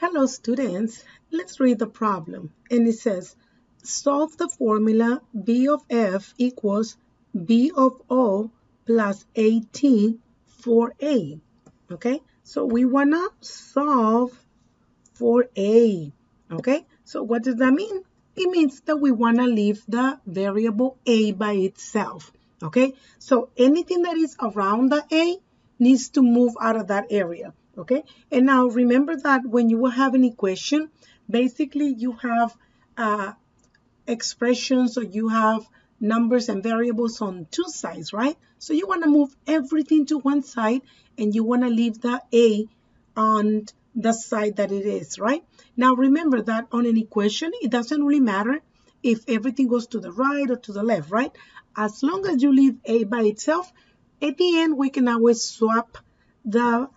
Hello students, let's read the problem. And it says, solve the formula B of F equals B of O plus AT for A. Okay, so we want to solve for A. Okay, so what does that mean? It means that we want to leave the variable A by itself. Okay, so anything that is around the A needs to move out of that area. Okay, and now remember that when you will have an equation, basically you have expressions, or you have numbers and variables on two sides, right? So you want to move everything to one side and you want to leave the A on the side that it is, right? Now remember that on an equation, it doesn't really matter if everything goes to the right or to the left, right? As long as you leave A by itself, at the end we can always swap the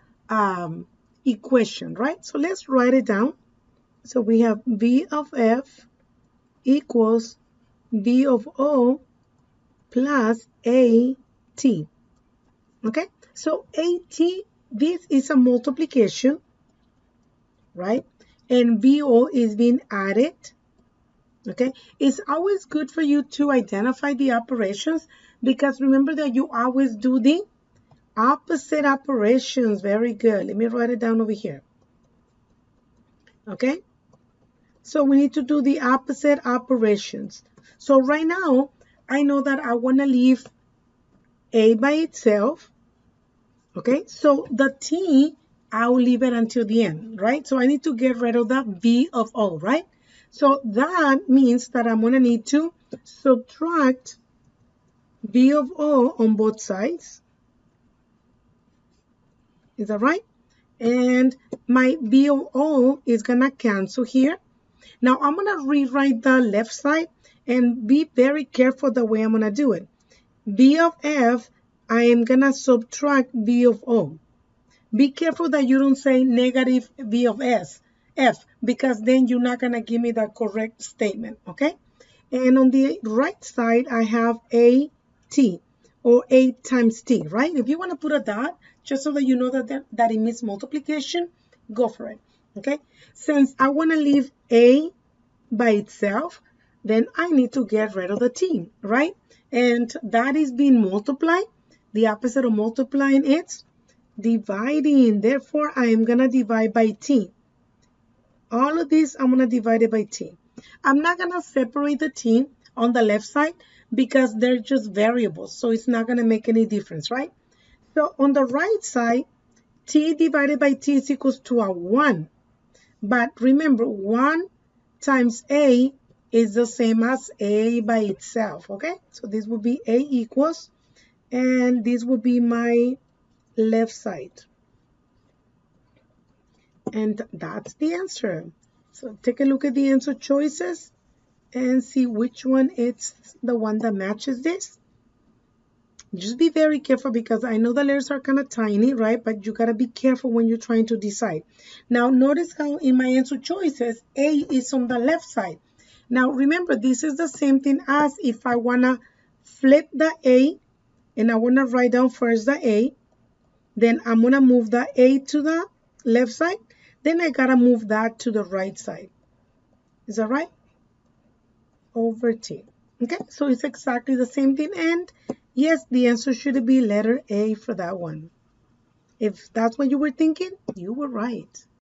equation, right? So let's write it down. So we have B of F equals B of O plus AT. Okay, so AT, this is a multiplication, right? And BO is being added. Okay, it's always good for you to identify the operations, because remember that you always do the opposite operations. Very good. Let me write it down over here. Okay, so we need to do the opposite operations. So right now, I know that I want to leave A by itself. Okay, so the T, I'll leave it until the end, right? So I need to get rid of the B of O, right? So that means that I'm going to need to subtract B of O on both sides. Is that right? And my B of O is going to cancel here. Now I'm going to rewrite the left side, and be very careful the way I'm going to do it. B of F, I am going to subtract B of O. Be careful that you don't say negative B of F, because then you're not going to give me the correct statement, okay? And on the right side, I have AT, or A times T, right? If you want to put a dot, just so that you know that it means multiplication, go for it, okay? Since I want to leave A by itself, then I need to get rid of the T, right? And that is being multiplied. The opposite of multiplying is dividing. Therefore, I am going to divide by T. All of this, I'm going to divide it by T. I'm not going to separate the T on the left side because they're just variables. So it's not going to make any difference, right? So on the right side, T divided by T is equals to a 1. But remember, 1 times A is the same as A by itself, okay? So this will be A equals, and this will be my left side. And that's the answer. So take a look at the answer choices and see which one is the one that matches this. Just be very careful, because I know the letters are kind of tiny, right? But you got to be careful when you're trying to decide. Now, notice how in my answer choices, A is on the left side. Now, remember, this is the same thing as if I want to flip the A, and I want to write down first the A. Then I'm going to move the A to the left side. Then I got to move that to the right side. Is that right? Over T. Okay, so it's exactly the same thing. And yes, the answer should be letter A for that one. If that's what you were thinking, you were right.